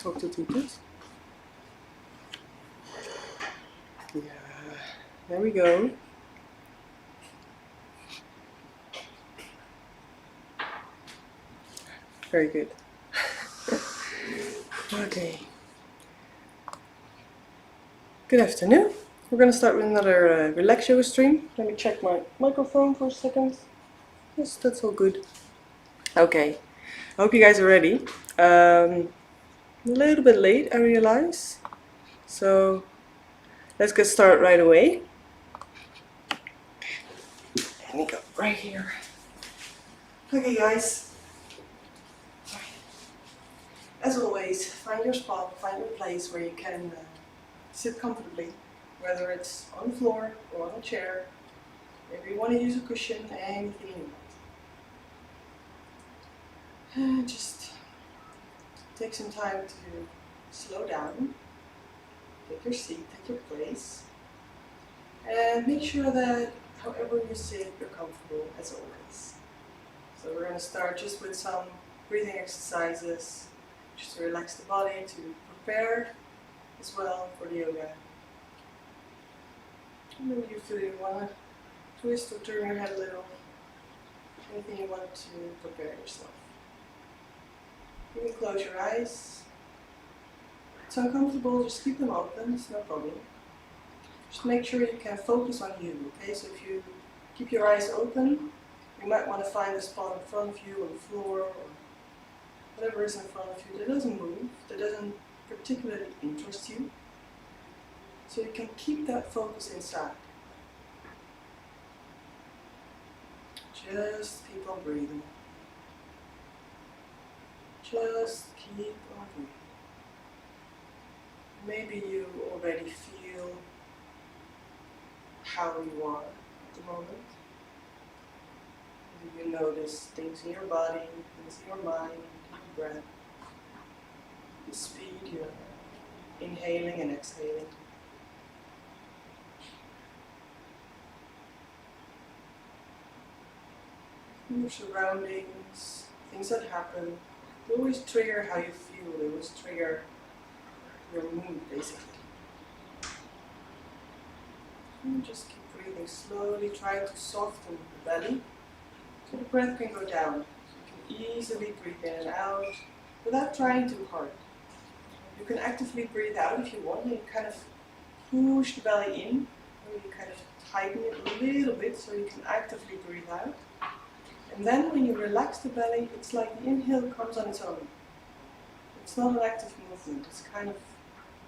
Talk to toet. Yeah, there we go. Very good. Okay. Good afternoon. We're going to start with another relax yoga stream. Let me check my microphone for a second. Yes, that's all good. Okay. I hope you guys are ready. A little bit late, I realize. So let's get started right away. Let me go right here. Okay, guys. As always, find your spot, find your place where you can sit comfortably, whether it's on the floor or on a chair. Maybe you want to use a cushion, anything you want. Just take some time to slow down, take your seat, take your place, and make sure that however you sit, you're comfortable as always. So we're going to start just with some breathing exercises, just to relax the body, to prepare as well for the yoga. And maybe you feel you want to twist or turn your head a little. Anything you want to prepare yourself. You can close your eyes. If it's uncomfortable, just keep them open, it's no problem. Just make sure you can focus on you, okay? So if you keep your eyes open, you might want to find a spot in front of you, on the floor, or whatever is in front of you that doesn't move, that doesn't particularly interest you. So you can keep that focus inside. Just keep on breathing. Just keep on breathing. Maybe you already feel how you are at the moment. Maybe you notice things in your body, things in your mind, your breath, the speed you're inhaling and exhaling. Your surroundings, things that happen, they always trigger how you feel, they always trigger your mood basically. And just keep breathing slowly, try to soften the belly so the breath can go down. So you can easily breathe in and out without trying too hard. You can actively breathe out if you want, and you kind of push the belly in, or you kind of tighten it a little bit so you can actively breathe out. And then when you relax the belly, it's like the inhale comes on its own. It's not an active movement,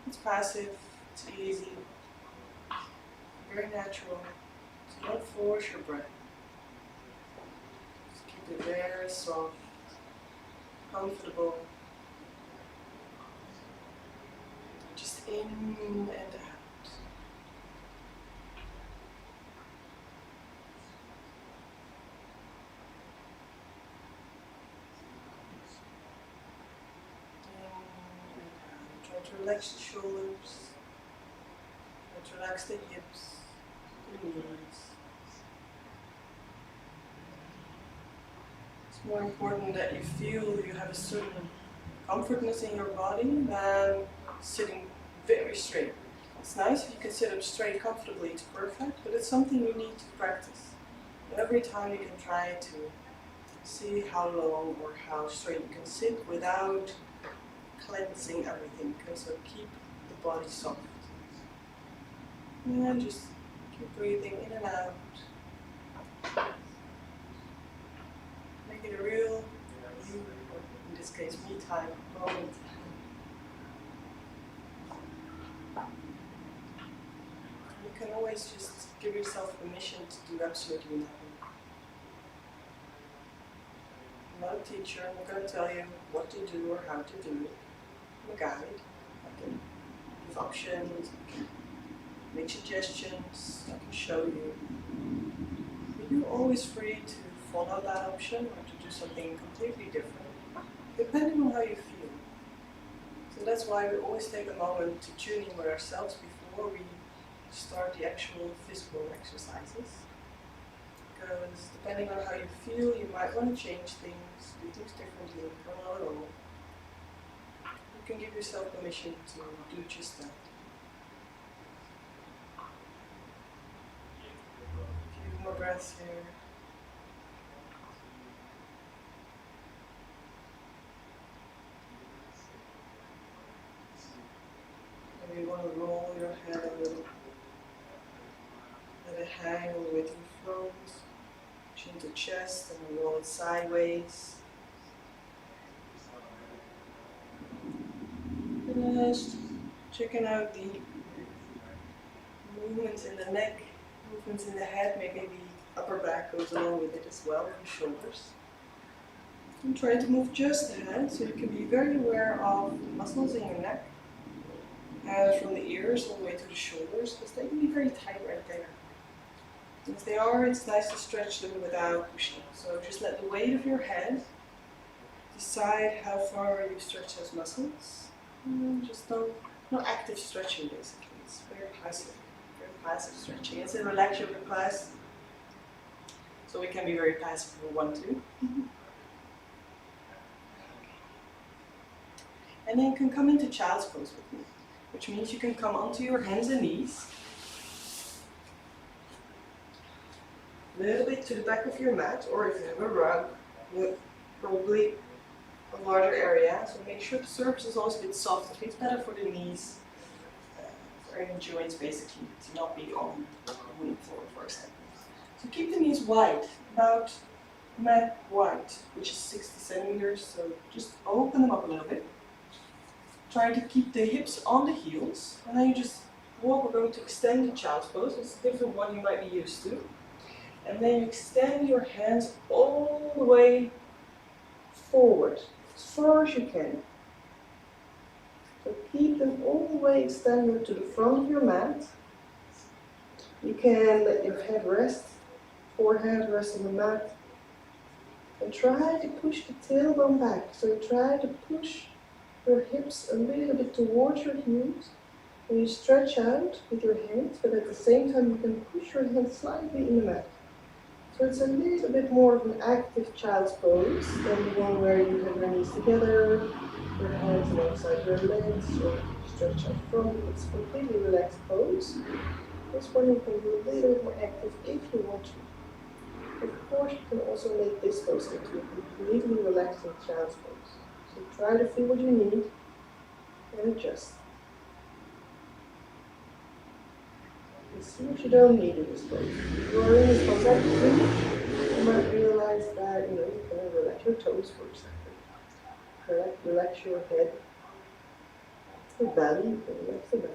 it's passive, it's easy, very natural. So don't force your breath. Just keep it very soft, comfortable. Just in and out. Try to relax the shoulders, try to relax the hips, the knees. It's more important that you feel you have a certain comfortness in your body than sitting very straight. It's nice if you can sit up straight comfortably, it's perfect, but it's something you need to practice. And every time you can try to see how long or how straight you can sit without cleansing everything, okay? So keep the body soft. And then just keep breathing in and out. Make it a real, you, or in this case, me time moment. You can always just give yourself permission to do absolutely nothing. I'm not a teacher, I'm not going to tell you what to do or how to do it. I'm a guide. I can give options, I can make suggestions, I can show you. But you're always free to follow that option or to do something completely different, depending on how you feel. So that's why we always take a moment to tune in with ourselves before we start the actual physical exercises. Because depending on how you feel, you might want to change things, do things differently, or not at all. You can give yourself permission to do just that. A few more breaths here. Maybe you want to roll your head a little. Let it hang all the way to the front, chin to chest, and then roll it sideways. Just checking out the movements in the neck, movements in the head, maybe the upper back goes along with it as well, and the shoulders. And try to move just the head, so you can be very aware of the muscles in your neck, from the ears all the way to the shoulders, because they can be very tight right there. And if they are, it's nice to stretch them without pushing. So just let the weight of your head decide how far you stretch those muscles. Just no active stretching basically. It's very passive stretching. It's a relax yoga class, so we can be very passive if we want to. And then you can come into child's pose with me, which means you can come onto your hands and knees, a little bit to the back of your mat, or if you have a rug, probably a larger area, so make sure the surface is also a bit soft. It's better for the knees, for any joints basically, to not be on the wooden floor, for example. So keep the knees wide, about mat wide, which is 60 centimeters, so just open them up a little bit. Try to keep the hips on the heels, and then you just walk. We're going to extend the child's pose. It's a different one you might be used to. And then you extend your hands all the way forward, as far as you can. So keep them all the way extended to the front of your mat. You can let your head rest, forehead rest on the mat. And try to push the tailbone back. So you try to push your hips a little bit towards your heels. And you stretch out with your hands, but at the same time you can push your hands slightly in the mat. So it's a little bit more of an active child's pose than the one where you have your knees together, your hands alongside your legs, or stretch out front. It's a completely relaxed pose. This one you can be a little bit more active if you want to. Of course, you can also make this pose into a completely relaxing child's pose. So try to feel what you need and adjust. And see what you don't need in this pose. If you are in this pose after you finish, you might realize that you can relax your toes, for example. Relax your head, your belly, you can relax the belly.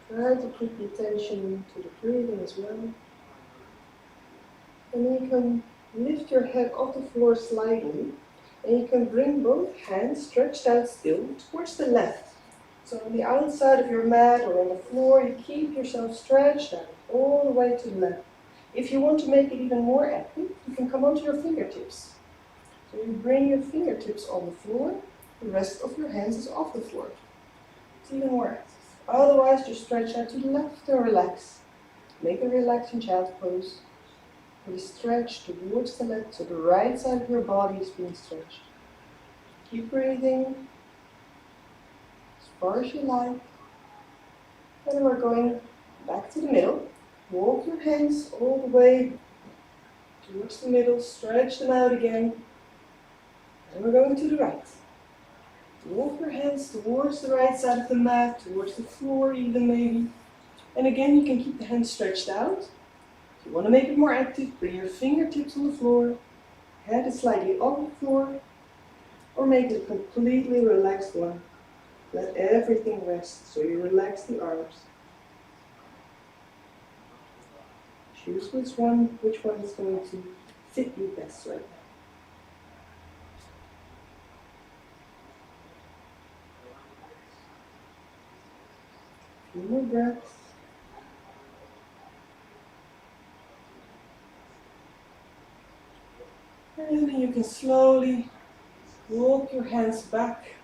Try to keep the attention to the breathing as well. And then you can lift your head off the floor slightly, and you can bring both hands stretched out still towards the left. So on the outside of your mat or on the floor, you keep yourself stretched out all the way to the left. If you want to make it even more active, you can come onto your fingertips. So you bring your fingertips on the floor, the rest of your hands is off the floor. It's even more active. Otherwise, just stretch out to the left and relax. Make a relaxing child's pose. Really stretch towards the left, so the right side of your body is being stretched. Keep breathing as far as you like. And then we're going back to the middle. Walk your hands all the way towards the middle, stretch them out again. And we're going to the right. Walk your hands towards the right side of the mat, towards the floor even maybe. And again, you can keep the hands stretched out. If you want to make it more active, bring your fingertips on the floor, head is slightly off the floor, or make it a completely relaxed one. Let everything rest, so you relax the arms. Choose which one is going to fit you best right now. A few more breaths. And then you can slowly walk your hands back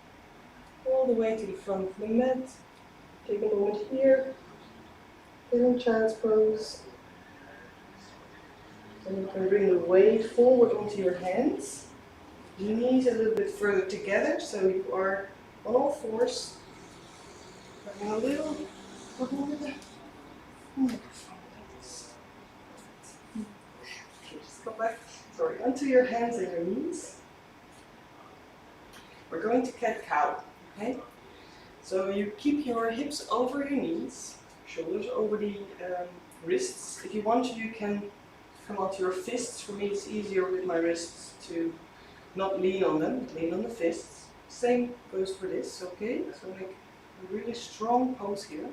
all the way to the front of the mat. Take a moment here, feeling child's pose. And you can bring the weight forward onto your hands. Your knees a little bit further together, so you are on all fours. Having a little working with the microphone like this. Okay, just go back, sorry, onto your hands and your knees. We're going to cat-cow, okay? So you keep your hips over your knees, shoulders over the wrists. If you want to, you can come onto your fists. For me, it's easier with my wrists to not lean on them, but lean on the fists. Same goes for this, okay? So make a really strong pose here.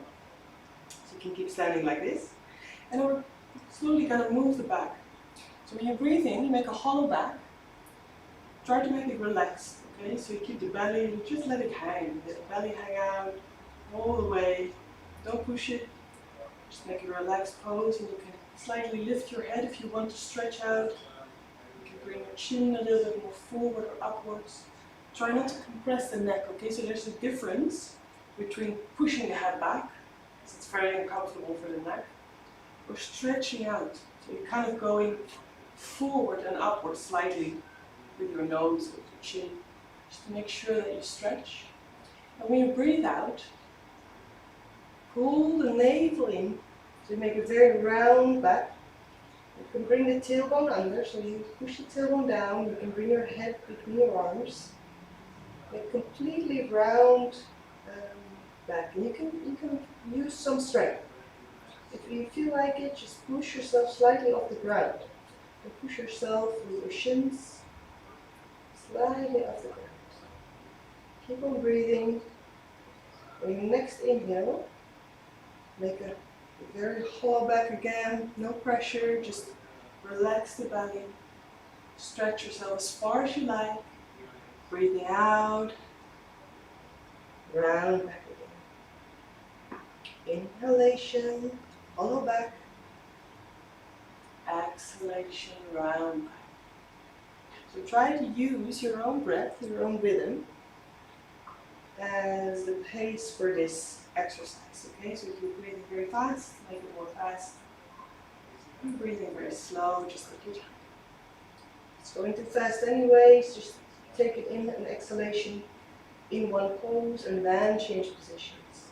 So you can keep standing like this. And then we're slowly going to move the back. So when you breathe in, you make a hollow back. Try to make it relaxed, okay? So you keep the belly, you just let it hang. Let the belly hang out all the way. Don't push it. Just make a relaxed pose, and you can slightly lift your head if you want to stretch out. You can bring your chin a little bit more forward or upwards. Try not to compress the neck, okay? So there's a difference between pushing the head back, because it's very uncomfortable for the neck, or stretching out. So you're kind of going forward and upward slightly with your nose, with your chin, just to make sure that you stretch. And when you breathe out, pull the navel in, so you make a very round back. You can bring the tailbone under, so you push the tailbone down, you can bring your head between your arms. Make completely round back, and you can use some strength. If you feel like it, just push yourself slightly off the ground. And push yourself with your shins slightly off the ground. Keep on breathing. On your next inhale, make a very hollow back again, no pressure, just relax the belly. Stretch yourself as far as you like. Breathing out, round back again. Inhalation, hollow back. Exhalation, round back. So try to use your own breath, your own rhythm, as the pace for this exercise, okay? So if you're breathing very fast, make it more fast. If you're breathing very slow, just take your time. It's going too fast anyways, just take it in an exhalation in one pose and then change positions.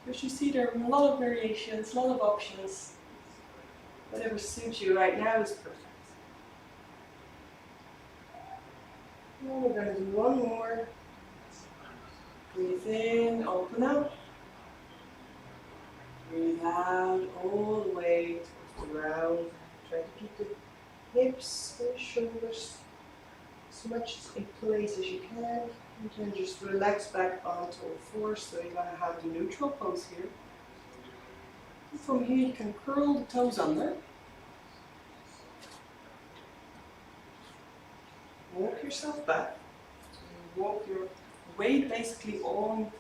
As you see, there are a lot of variations, a lot of options. Whatever suits you right now is perfect. And we're going to do one more. Breathe in, open up. Breathe out all the way towards the ground. Try to keep the hips and shoulders as much in place as you can. And then just relax back onto all fours, so you're going to have the neutral pose here. And from here you can curl the toes under. Walk yourself back. And walk your weight basically on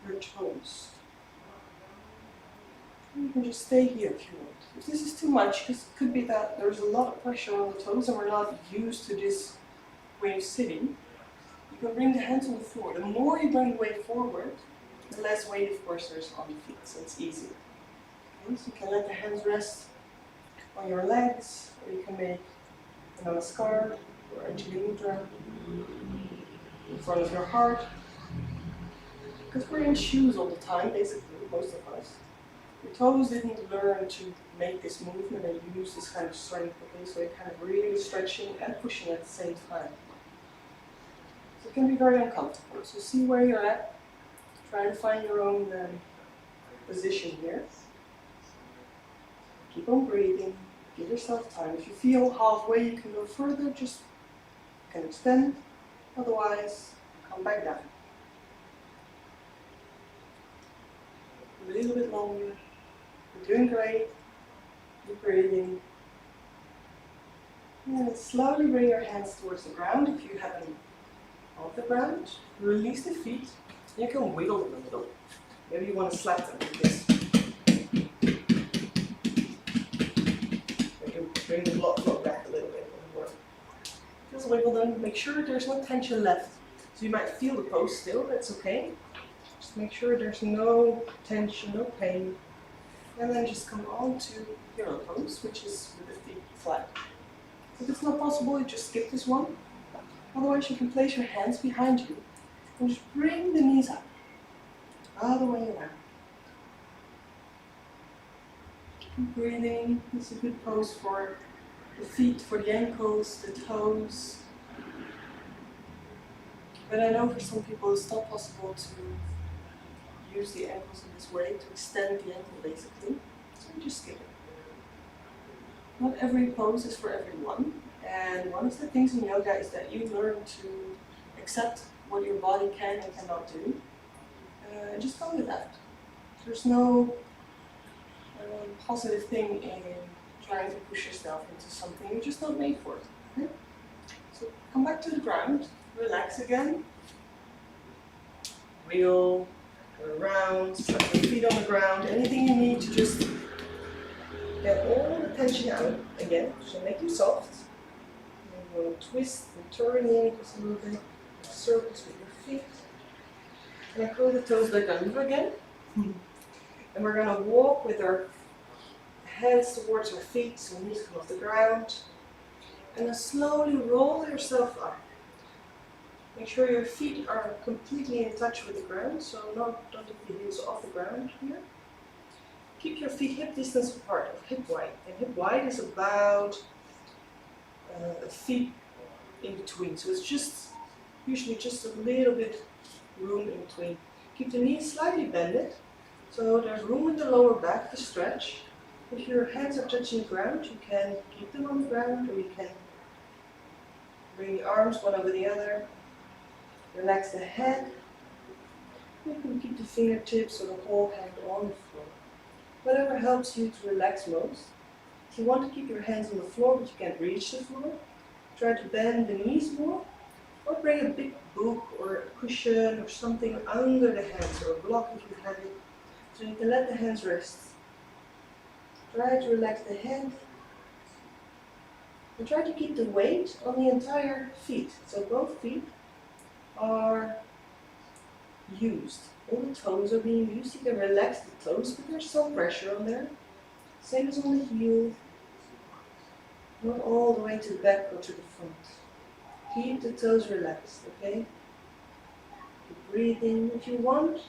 your toes. And you can just stay here if you want. If this is too much, because it could be that there's a lot of pressure on the toes and we're not used to this way of sitting, you can bring the hands on the floor. The more you bring the weight forward, the less weight of course there's on the feet, so it's easier. Okay, so you can let the hands rest on your legs, or you can make a namaskar or Jantien mudra in front of your heart. Because we're in shoes all the time, basically, most of us. Your toes didn't learn to make this movement and use this kind of strength, okay? So you're kind of really stretching and pushing at the same time. So it can be very uncomfortable. So see where you're at. Try to find your own position here. Keep on breathing. Give yourself time. If you feel halfway you can go further, just you can extend. Otherwise, come back down. A little bit longer. You're doing great. Keep breathing. And then slowly bring your hands towards the ground if you have them off the ground. Release the feet. You can wiggle them a little. Maybe you want to slap them like this. You can bring the block back a little bit. Just wiggle them. Make sure there's no tension left. So you might feel the pose still, that's okay. Just make sure there's no tension, no pain. And then just come on to hero pose, which is with the feet flat. If it's not possible, you just skip this one. Otherwise, you can place your hands behind you and just bring the knees up, all the way around. Keep breathing. This is a good pose for the feet, for the ankles, the toes. But I know for some people it's not possible to use the ankles in this way, to extend the ankle basically. So you just skip it. Not every pose is for everyone. And one of the things in yoga is that you learn to accept what your body can and cannot do. And just go with that. There's no positive thing in trying to push yourself into something you're just not made for. Okay? So come back to the ground, relax again. Wheel, go around, slap your feet on the ground, anything you need to just get all the tension out again. So make them soft. And we'll twist and turn the ankles a little bit, circles with your feet. And I curl the toes back under again. And we're going to walk with our hands towards our feet, so knees come off the ground. And then slowly roll yourself up. Make sure your feet are completely in touch with the ground, so don't take the heels off the ground here. Keep your feet hip distance apart, hip wide. And hip wide is about a feet in between. So it's just, usually just a little bit room in between. Keep the knees slightly bended, so there's room in the lower back to stretch. If your hands are touching the ground, you can keep them on the ground, or you can bring the arms one over the other. Relax the head. You can keep the fingertips or the whole hand on the floor. Whatever helps you to relax most. If you want to keep your hands on the floor but you can't reach the floor, try to bend the knees more, or bring a big book or a cushion or something under the hands, or a block if you have it, so you can let the hands rest. Try to relax the head. And try to keep the weight on the entire feet. So both feet are used. All the toes are being used. You can relax the toes, but there's some pressure on there. Same as on the heel. Not all the way to the back or to the front. Keep the toes relaxed, okay? Keep breathing. If you want,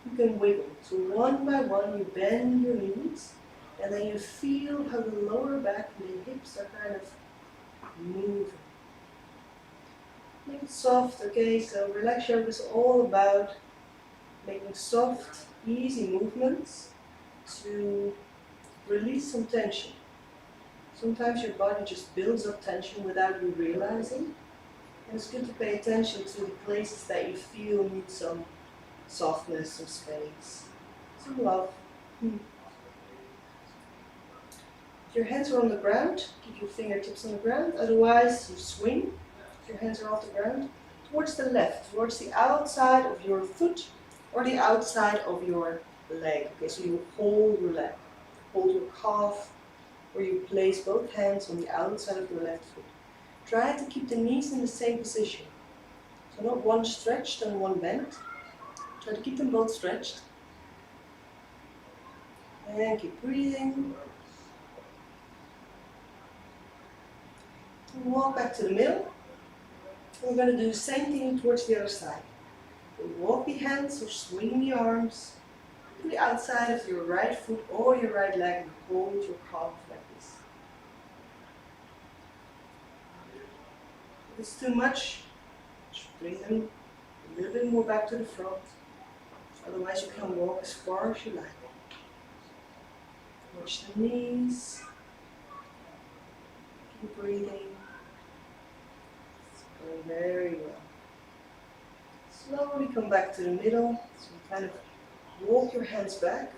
you can wiggle. So one by one, you bend your knees, and then you feel how the lower back and the hips are kind of moving. Make it soft, okay? So relax yoga is all about making soft, easy movements to release some tension. Sometimes your body just builds up tension without you realizing. And it's good to pay attention to the places that you feel need some softness, some space, some love. If your hands are on the ground, keep your fingertips on the ground. Otherwise, you swing. If your hands are off the ground, towards the left, towards the outside of your foot or the outside of your leg. Okay, so you hold your leg, hold your calf, or you place both hands on the outside of your left foot. Try to keep the knees in the same position. So not one stretched and one bent. Try to keep them both stretched. And keep breathing. And walk back to the middle. We're going to do the same thing towards the other side. Walk the hands or swing the arms to the outside of your right foot or your right leg and hold your calf like this. If it's too much, just bring them a little bit more back to the front. Otherwise you can walk as far as you like. Watch the knees. Keep breathing. It's going very well. Slowly come back to the middle, so you kind of walk your hands back.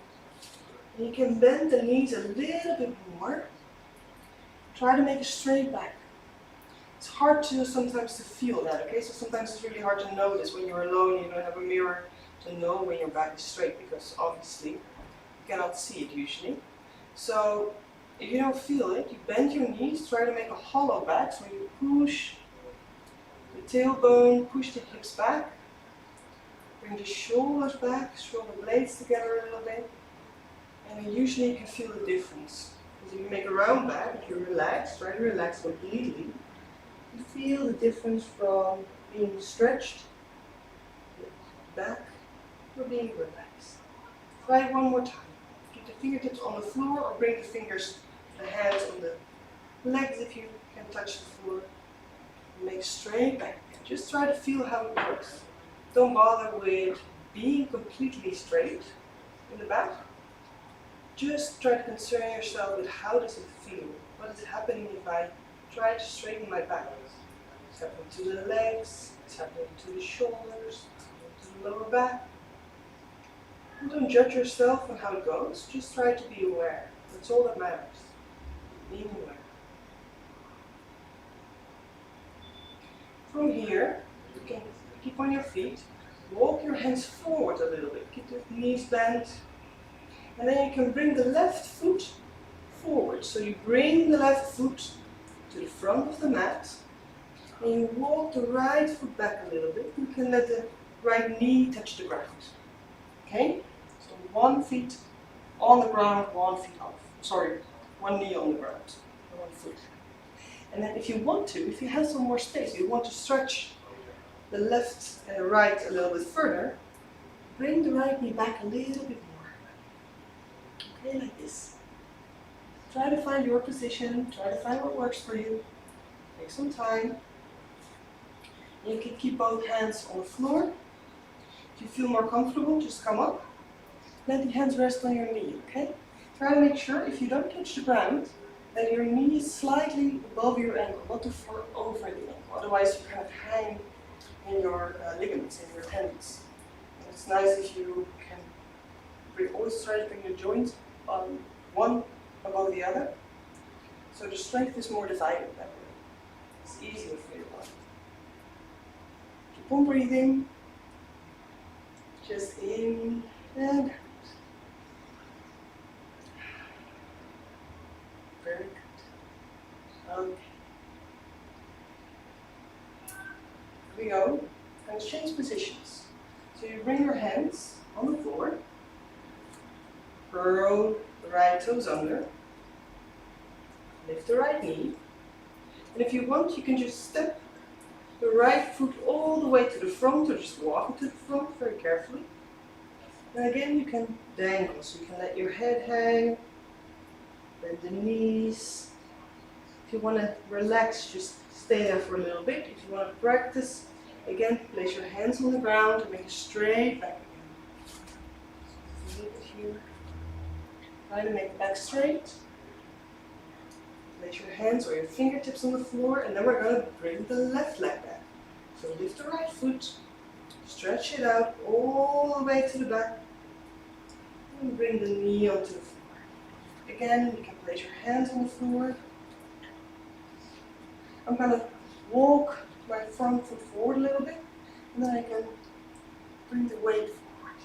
And you can bend the knees a little bit more. Try to make a straight back. It's hard to sometimes to feel that, okay? So sometimes it's really hard to notice when you're alone, you don't have a mirror to know when your back is straight, because obviously you cannot see it usually. So if you don't feel it, you bend your knees, try to make a hollow back, so you push the tailbone, push the hips back. Bring the shoulders back, shoulder blades together a little bit, and then usually you can feel the difference. Because if you make a round back, if you relax, try to relax completely, You feel the difference from being stretched, back, or being relaxed. Try it one more time. Keep the fingertips on the floor or bring the fingers, the hands on the legs if you can touch the floor. Make straight back. Just try to feel how it works. Don't bother with being completely straight in the back. Just try to concern yourself with how does it feel? What is happening if I try to straighten my back? It's happening to the legs, it's happening to the shoulders, to the lower back. And don't judge yourself on how it goes, just try to be aware. That's all that matters. Being aware. From here, you can keep on your feet, walk your hands forward a little bit, keep the knees bent, and then you can bring the left foot forward. So you bring the left foot to the front of the mat, and you walk the right foot back a little bit. You can let the right knee touch the ground. Okay? So one foot on the ground, 1 foot off. Sorry, one knee on the ground, 1 foot. And then if you want to, if you have some more space, you want to stretch the left and the right a little bit further, bring the right knee back a little bit more. Okay, like this. Try to find your position, try to find what works for you. Take some time. You can keep both hands on the floor. If you feel more comfortable, just come up. Let the hands rest on your knee, okay? Try to make sure if you don't touch the ground, that your knee is slightly above your ankle, not too far over the ankle. Otherwise you kind of hang in your ligaments, in your tendons. And it's nice if you can always try to bring the joints on one above the other. So the strength is more divided that way. It's easier for your body. Keep on breathing. Just in and out. Very good. Okay. Here we go. And change positions. So you bring your hands on the floor. Curl the right toes under. Lift the right knee. And if you want, you can just step the right foot all the way to the front, or just walk it to the front very carefully. And again, you can dangle, so you can let your head hang. Bend the knees. If you want to relax, just stay there for a little bit. If you want to practice, again, place your hands on the ground and make a straight back again. Look at here. Try to make the back straight. Place your hands or your fingertips on the floor, and then we're going to bring the left leg back. So lift the right foot, stretch it out all the way to the back, and bring the knee onto the floor. Again, you can place your hands on the floor. I'm going to walk my front foot forward a little bit, and then I can bring the weight forward.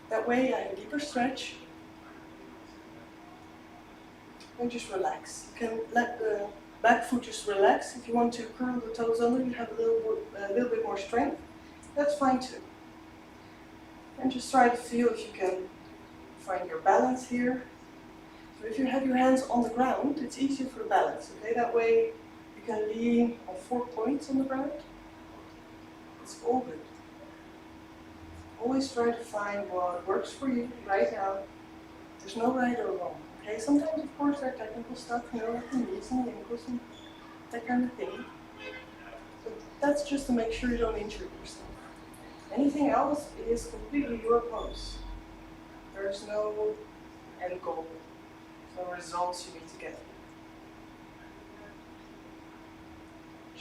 That way I have a deeper stretch. And just relax. You can let the back foot just relax. If you want to curl the toes under, you have a little bit more strength. That's fine too. And just try to feel if you can find your balance here. So if you have your hands on the ground, it's easier for balance. Okay, that way you can lean on 4 points on the ground. It's all good. Always try to find what works for you right now. There's no right or wrong. Okay, sometimes of course there are technical stuff, you know, like the knees and the ankles and that kind of thing. But that's just to make sure you don't injure yourself. Anything else is completely your pose. There's no end goal, no results you need to get.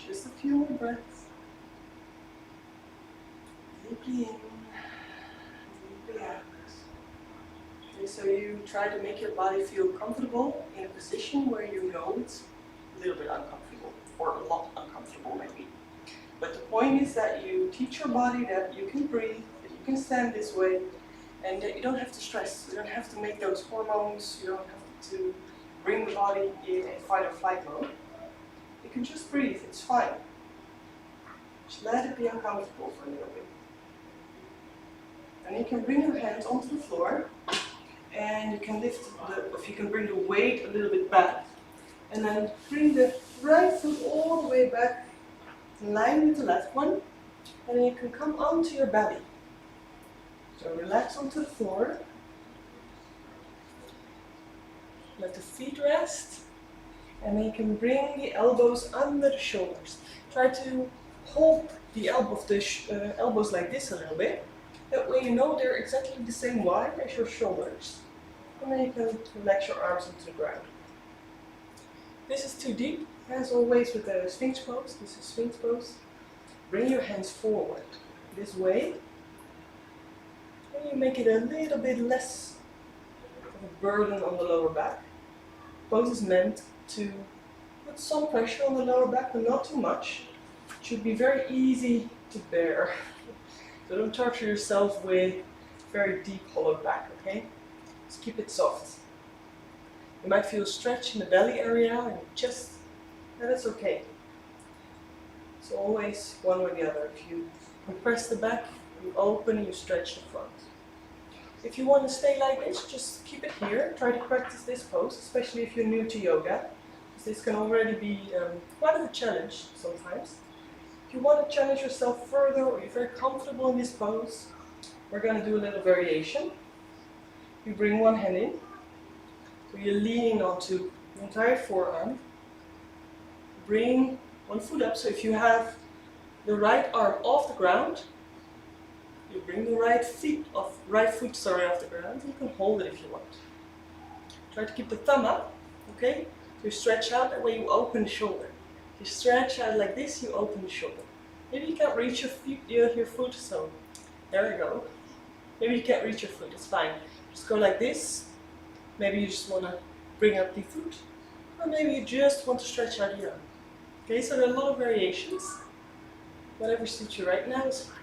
Just a few more breaths. Deeply in, deeply out. Okay, so you try to make your body feel comfortable in a position where you know it's a little bit uncomfortable, or a lot uncomfortable maybe. But the point is that you teach your body that you can breathe, that you can stand this way, and that you don't have to stress. You don't have to make those hormones, you don't have to bring the body in a fight or flight mode. You can just breathe, it's fine. Just let it be uncomfortable for a little bit. And you can bring your hands onto the floor. And you can lift, if you can bring the weight a little bit back. And then bring the right foot all the way back in line with the left one, and then you can come onto your belly. So relax onto the floor. Let the feet rest, and then you can bring the elbows under the shoulders. Try to hold the elbows like this a little bit. That way you know they're exactly the same wide as your shoulders. And then you can relax your arms onto the ground. This is too deep. As always with the Sphinx pose, this is Sphinx pose. Bring your hands forward this way. And you make it a little bit less of a burden on the lower back. Pose is meant to put some pressure on the lower back, but not too much. It should be very easy to bear. So don't torture yourself with very deep hollow back, okay? Just keep it soft. You might feel a stretch in the belly area and chest, and that's okay. So always one or the other. If you compress the back, you open and you stretch the front. If you want to stay like this, just keep it here. Try to practice this pose, especially if you're new to yoga. Because this can already be quite a challenge sometimes. If you want to challenge yourself further, or you're very comfortable in this pose, we're going to do a little variation. You bring one hand in, so you're leaning onto the entire forearm. Bring one foot up, so if you have the right arm off the ground, you bring the right foot off the ground. You can hold it if you want. Try to keep the thumb up, okay? So you stretch out, that way you open the shoulder. If you stretch out like this, you open the shoulder. Maybe you can't reach your foot, so there you go. Maybe you can't reach your foot, it's fine. Just go like this. Maybe you just want to bring up the foot, or maybe you just want to stretch out your arm. Okay, so there are a lot of variations. Whatever suits you right now is fine.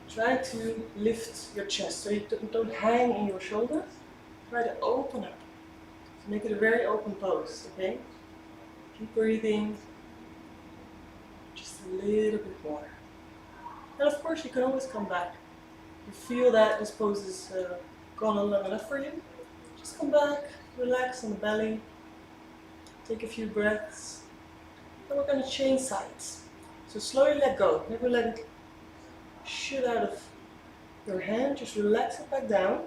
Try to lift your chest so you don't hang in your shoulders. Try to open up. So make it a very open pose, okay? Keep breathing. Just a little bit more. And of course you can always come back. If you feel that this pose is gone on long enough for you, just come back, relax on the belly, take a few breaths. Then we're going to change sides. So slowly let go. Never let it shoot out of your hand, just relax it back down.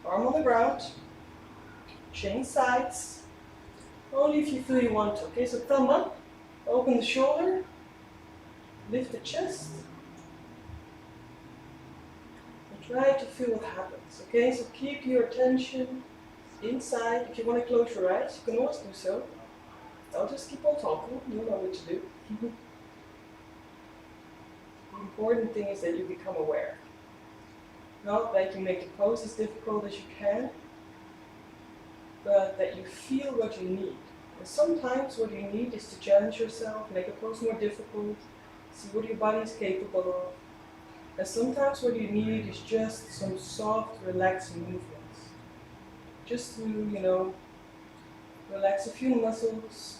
Arm on the ground. Change sides. Only if you feel you want to. Okay, so thumb up, open the shoulder, lift the chest. And try to feel what happens. Okay, so keep your attention inside. If you want to close your eyes, you can always do so. I'll just keep on talking, you know what to do. The important thing is that you become aware. Not that you make the pose as difficult as you can, but that you feel what you need. And sometimes what you need is to challenge yourself, make a pose more difficult, see what your body is capable of. And sometimes what you need is just some soft, relaxed movements. Just to, relax a few muscles,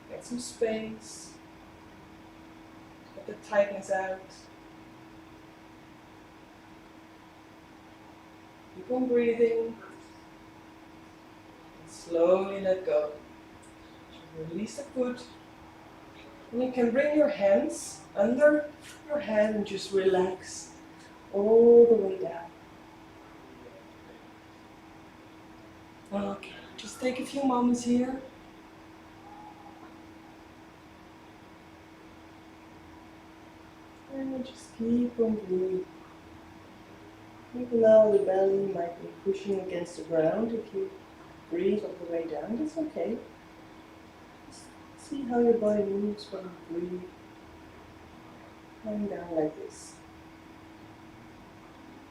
get some space, get the tightness out. Keep on breathing, and slowly let go. So release the foot, and you can bring your hands under your head and just relax all the way down. Okay, just take a few moments here. And just keep on breathing. Even though the belly might be pushing against the ground, if you breathe all the way down, that's okay. Just see how your body moves when you breathe. Lying down like this.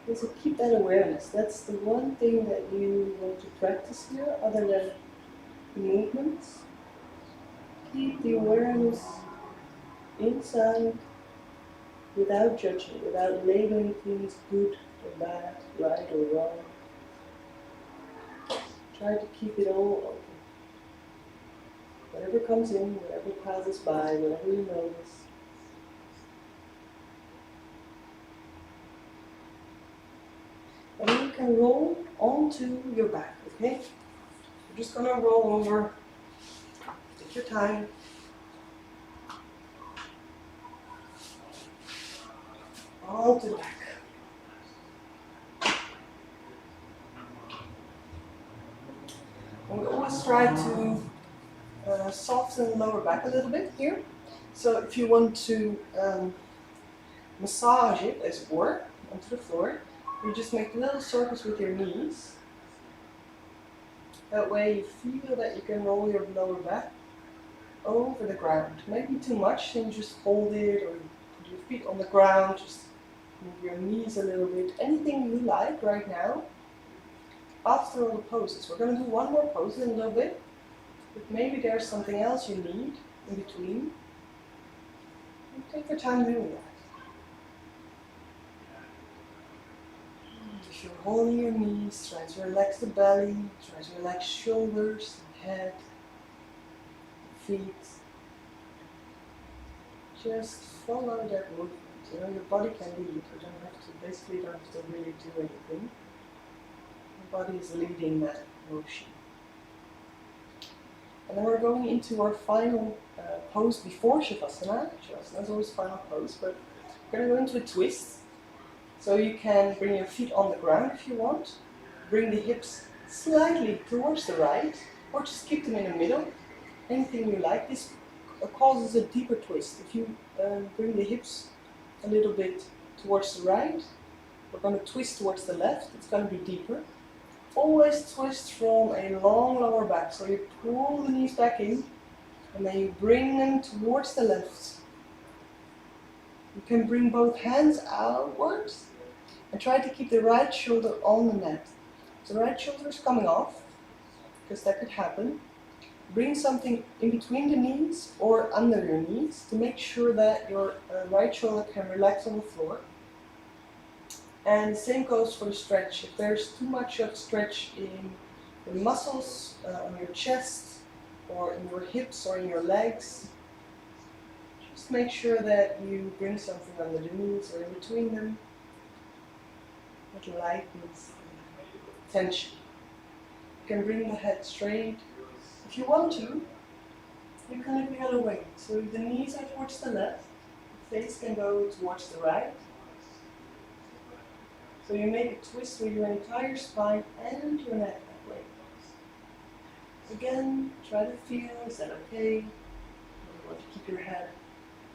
Okay, so keep that awareness. That's the one thing that you want to practice here, other than the movements. Keep the awareness inside without judging, without labeling things good or bad, right or wrong. Try to keep it all open. Whatever comes in, whatever passes by, whatever you notice. And then you can roll onto your back, okay? You're just gonna roll over. Take your time. onto the back. And we always try to soften the lower back a little bit here. So if you want to massage it, as it were, onto the floor, you just make little circles with your knees. That way you feel that you can roll your lower back over the ground. Maybe too much, then you just hold it, or you put your feet on the ground, just move your knees a little bit. Anything you like right now. After all the poses, we're going to do one more pose in a little bit, but maybe there's something else you need in between. And take your time doing that. If you're holding your knees, try to relax the belly, try to relax shoulders, head, feet. Just follow that movement. You know, your body can lead. You don't have to, basically don't have to really do anything. Your body is leading that motion. And then we're going into our final pose before Shavasana. Shavasana is always final pose, but we're going to go into a twist. So you can bring your feet on the ground if you want. Bring the hips slightly towards the right, or just keep them in the middle. Anything you like. This causes a deeper twist. If you bring the hips a little bit towards the right, we're going to twist towards the left. It's going to be deeper. Always twist from a long lower back. So you pull the knees back in, and then you bring them towards the left. You can bring both hands outwards and try to keep the right shoulder on the mat. So the right shoulder is coming off, because that could happen. Bring something in between the knees or under your knees to make sure that your right shoulder can relax on the floor. And the same goes for the stretch. If there's too much of stretch in the muscles, on your chest, or in your hips, or in your legs, just make sure that you bring something under the knees or in between them. That lightens tension. You can bring the head straight. If you want to, you can look the other way. So the knees are towards the left, the face can go towards the right. So you make a twist with your entire spine and your neck that way. Again, try to feel, is that okay? You want to keep your head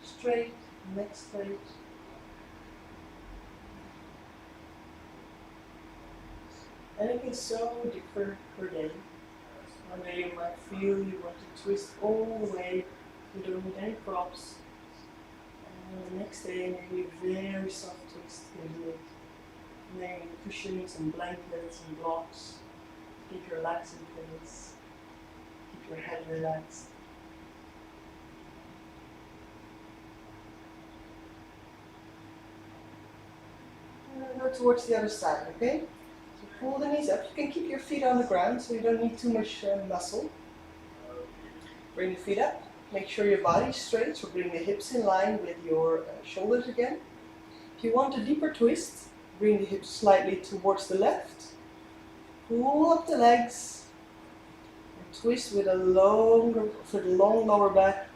straight, neck straight. And it can so differ per day. One day you might feel you want to twist all the way, you don't need any props. And the next day maybe a very soft twist can do it. Laying cushions and blankets and blocks. Keep your legs in place. Keep your head relaxed. And go towards the other side, okay? So pull the knees up. You can keep your feet on the ground so you don't need too much muscle. Bring the feet up. Make sure your body is straight, so bring the hips in line with your shoulders again. If you want a deeper twist, bring the hips slightly towards the left. Pull up the legs. And twist with a long lower back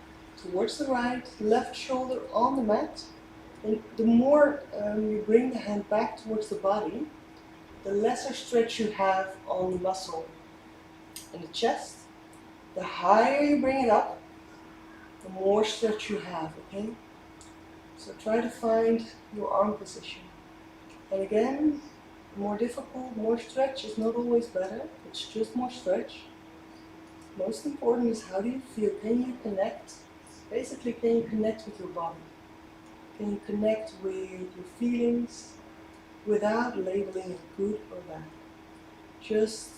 towards the right. Left shoulder on the mat. And the more you bring the hand back towards the body, the lesser stretch you have on the muscle in the chest. The higher you bring it up, the more stretch you have, okay? So try to find your arm position. And again, more difficult, more stretch is not always better, it's just more stretch. Most important is, how do you feel? Can you connect? Basically, can you connect with your body? Can you connect with your feelings without labeling it good or bad? Just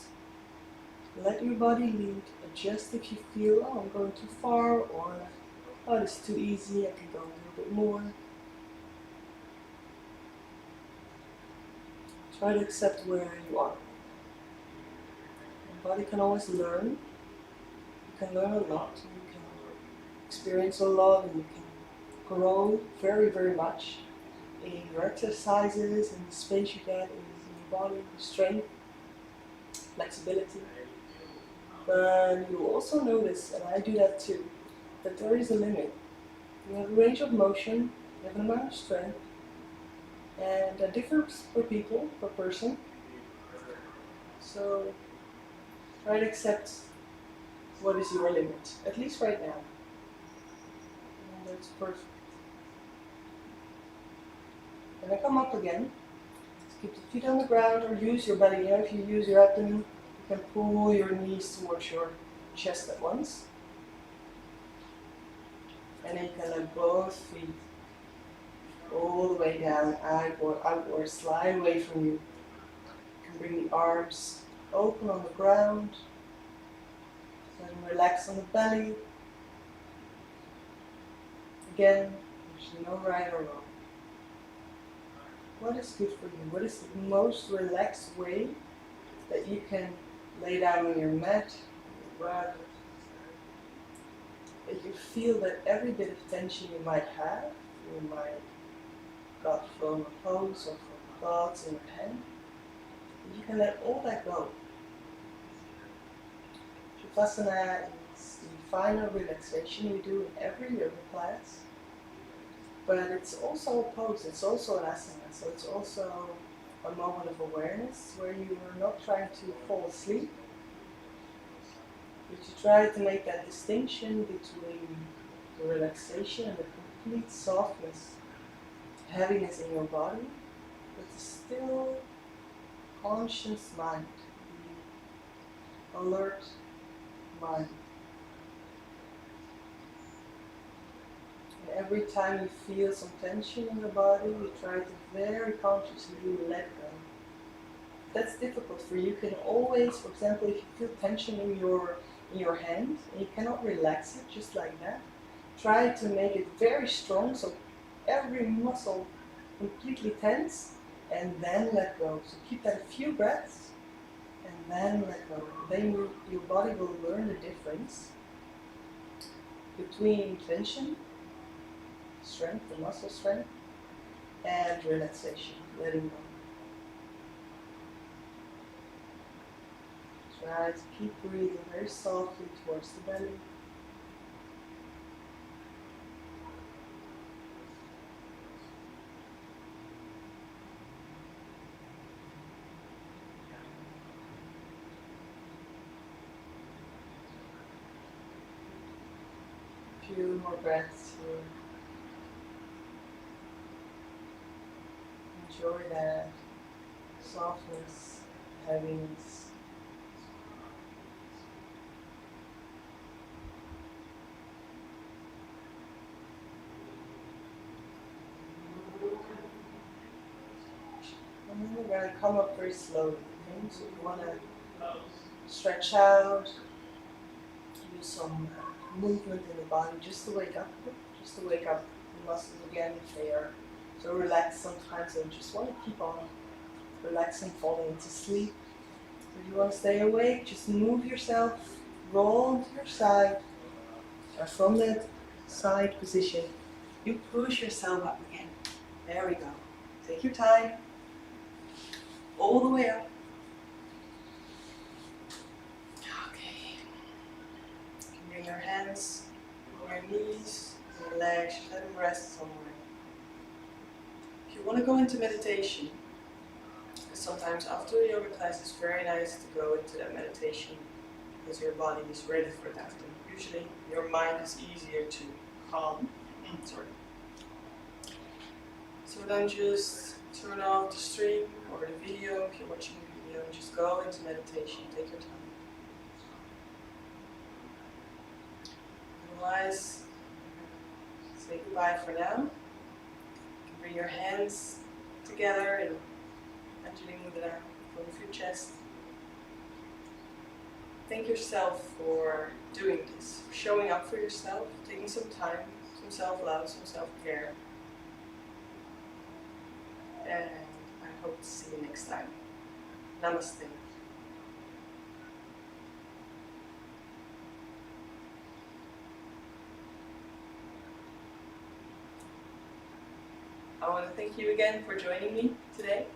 let your body lead. Adjust if you feel, oh, I'm going too far, or oh, this is too easy, I can go a little bit more. Try to accept where you are. Your body can always learn. You can learn a lot. You can experience a lot, and you can grow very, very much in your exercises, in the space you get in your body, strength, flexibility. But you will also notice, and I do that too, that there is a limit. You have a range of motion, you have an amount of strength, And that differs per people, per person. So try to accept what is your limit, at least right now. And that's perfect. And then come up again. Just keep the feet on the ground or use your belly. If you use your abdomen, you can pull your knees towards your chest at once. And then you can let both feet all the way down, outward, slide away from you. You can bring the arms open on the ground. Then relax on the belly. Again, there's no right or wrong. What is good for you? What is the most relaxed way that you can lay down on your mat, your rug, that you feel that every bit of tension you might have, you might got from a pose or from thoughts in your head, you can let all that go. Shavasana is the final relaxation you do in every yoga class, but it's also a pose, it's also an asana, so it's also a moment of awareness where you are not trying to fall asleep, but you try to make that distinction between the relaxation and the complete softness, heaviness in your body, but the still conscious mind, the alert mind. And every time you feel some tension in your body, you try to very consciously let go. If that's difficult for you, you can always, for example, if you feel tension in your hand and you cannot relax it just like that, try to make it very strong, so every muscle completely tense, and then let go. So keep that a few breaths, and then let go. Then your body will learn the difference between tension, strength, the muscle strength, and relaxation, letting go. Try to keep breathing very softly towards the belly. A few more breaths here. Enjoy that softness, heaviness. And then we're going to come up very slowly. Okay? So if you want to stretch out, do some movement in the body just to wake up the muscles again if they are so relaxed sometimes and just want to keep on relaxing, falling into sleep. If you want to stay awake, just move yourself, roll to your side, and from that side position, you push yourself up again. There we go. Take your time, all the way up. Okay. You can bring your hands on your knees, on your legs, just let them rest somewhere. If you want to go into meditation, because sometimes after a yoga class it's very nice to go into that meditation because your body is ready for that. And usually your mind is easier to calm. Sorry. So then just turn off the stream or the video if you're watching the video and just go into meditation. Take your time. Otherwise, say goodbye for now. You can bring your hands together and Jantien mudra from your chest. Thank yourself for doing this, for showing up for yourself, taking some time, some self-love, some self-care. And I hope to see you next time. Namaste. I want to thank you again for joining me today.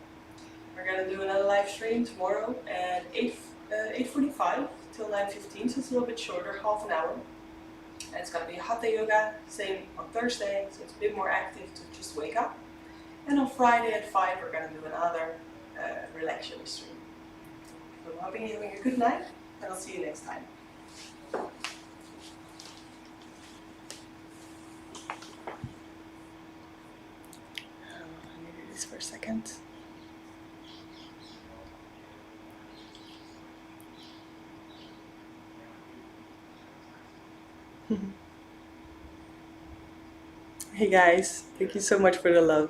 We're going to do another live stream tomorrow at 8:45 till 9:15, so it's a little bit shorter, half an hour. And it's going to be Hatha Yoga, same on Thursday, so it's a bit more active to just wake up. And on Friday at 5 we're going to do another relaxation stream. So I'm hoping you're having a good night, and I'll see you next time. Let me do this for a second. Hey guys, thank you so much for the love.